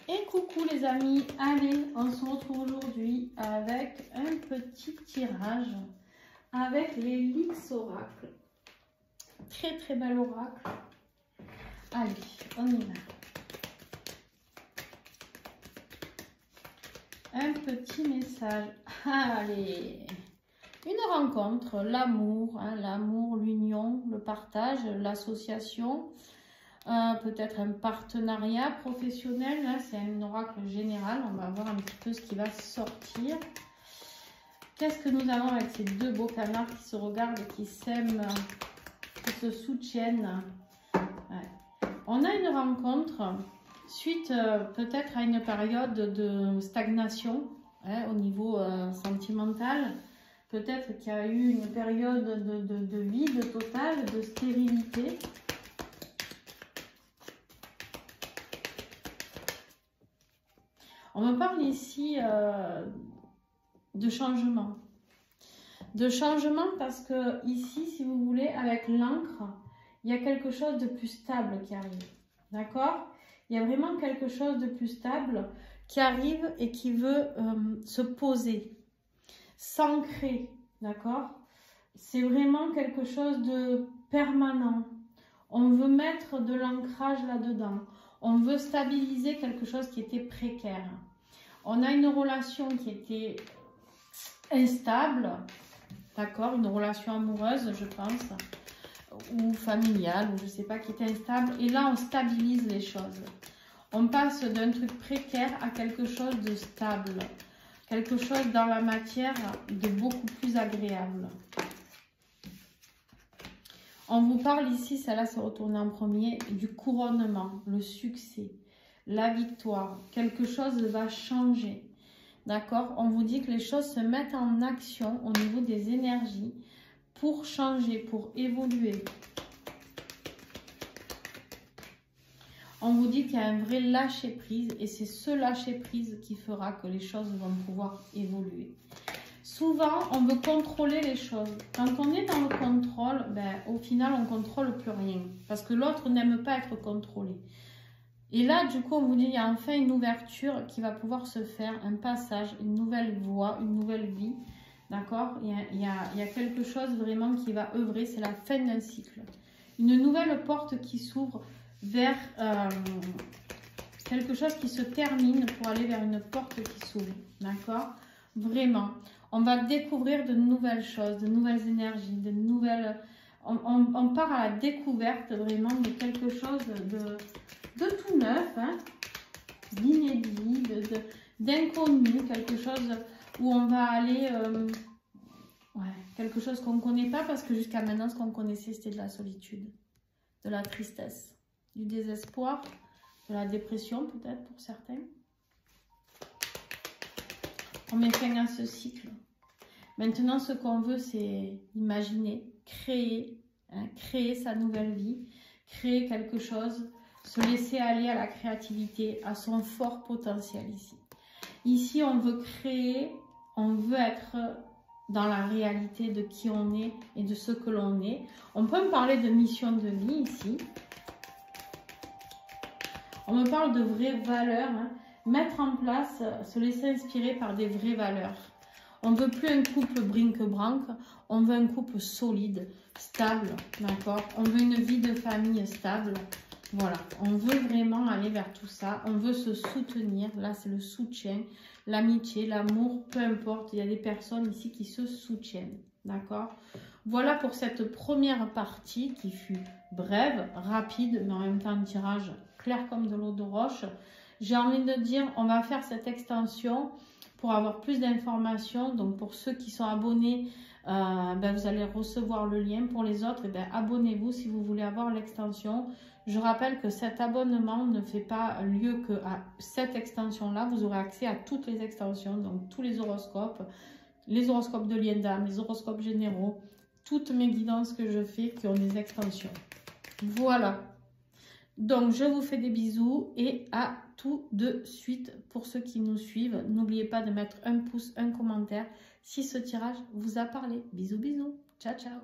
Et coucou les amis, allez, on se retrouve aujourd'hui avec un petit tirage avec les Lix Oracle. Très très bel oracle. Allez, on y va. Un petit message. Allez, une rencontre, l'amour, hein, l'amour, l'union, le partage, l'association. Peut-être un partenariat professionnel, là c'est un oracle général, on va voir un petit peu ce qui va sortir. Qu'est-ce que nous avons avec ces deux beaux canards qui se regardent et qui s'aiment, qui se soutiennent? Ouais. On a une rencontre suite peut-être à une période de stagnation, hein, au niveau sentimental. Peut-être qu'il y a eu une période de vide total, de stérilité. On me parle ici de changement. De changement parce que ici, si vous voulez, avec l'encre, il y a quelque chose de plus stable qui arrive. D'accord? Il y a vraiment quelque chose de plus stable qui arrive et qui veut se poser, s'ancrer. D'accord? C'est vraiment quelque chose de permanent. On veut mettre de l'ancrage là-dedans. On veut stabiliser quelque chose qui était précaire. On a une relation qui était instable, d'accord, une relation amoureuse, je pense, ou familiale, ou je ne sais pas, qui était instable. Et là, on stabilise les choses. On passe d'un truc précaire à quelque chose de stable, quelque chose dans la matière de beaucoup plus agréable. On vous parle ici, celle-là s'est retournée en premier, du couronnement, le succès, la victoire. Quelque chose va changer, d'accord? On vous dit que les choses se mettent en action au niveau des énergies pour changer, pour évoluer. On vous dit qu'il y a un vrai lâcher-prise et c'est ce lâcher-prise qui fera que les choses vont pouvoir évoluer. Souvent, on veut contrôler les choses. Quand on est dans le contrôle, ben, au final, on ne contrôle plus rien. Parce que l'autre n'aime pas être contrôlé. Et là, du coup, on vous dit, il y a enfin une ouverture qui va pouvoir se faire, un passage, une nouvelle voie, une nouvelle vie. D'accord? Il y a quelque chose vraiment qui va œuvrer, c'est la fin d'un cycle. Une nouvelle porte qui s'ouvre vers quelque chose qui se termine pour aller vers une porte qui s'ouvre. D'accord? Vraiment. On va découvrir de nouvelles choses, de nouvelles énergies, de nouvelles... On part à la découverte vraiment de quelque chose de tout neuf, hein, d'inédit, d'inconnu, quelque chose où on va aller... ouais, quelque chose qu'on ne connaît pas parce que jusqu'à maintenant, ce qu'on connaissait, c'était de la solitude, de la tristesse, du désespoir, de la dépression peut-être pour certains. On met fin à ce cycle. Maintenant, ce qu'on veut, c'est imaginer, créer, hein, créer sa nouvelle vie, créer quelque chose, se laisser aller à la créativité, à son fort potentiel ici. Ici, on veut créer, on veut être dans la réalité de qui on est et de ce que l'on est. On peut me parler de mission de vie ici. On me parle de vraies valeurs, hein. Mettre en place, se laisser inspirer par des vraies valeurs. On ne veut plus un couple brinque-branque, on veut un couple solide, stable, d'accord? On veut une vie de famille stable, voilà. On veut vraiment aller vers tout ça, on veut se soutenir, là c'est le soutien, l'amitié, l'amour, peu importe, il y a des personnes ici qui se soutiennent, d'accord? Voilà pour cette première partie qui fut brève, rapide, mais en même temps un tirage clair comme de l'eau de roche. J'ai envie de dire, on va faire cette extension pour avoir plus d'informations. Donc pour ceux qui sont abonnés, ben, vous allez recevoir le lien. Pour les autres, ben, abonnez-vous si vous voulez avoir l'extension. Je rappelle que cet abonnement ne fait pas lieu qu'à cette extension-là. Vous aurez accès à toutes les extensions, donc tous les horoscopes de lien d'âme, les horoscopes généraux, toutes mes guidances que je fais qui ont des extensions. Voilà. Donc, je vous fais des bisous et à tout de suite pour ceux qui nous suivent. N'oubliez pas de mettre un pouce, un commentaire si ce tirage vous a parlé. Bisous, bisous. Ciao, ciao.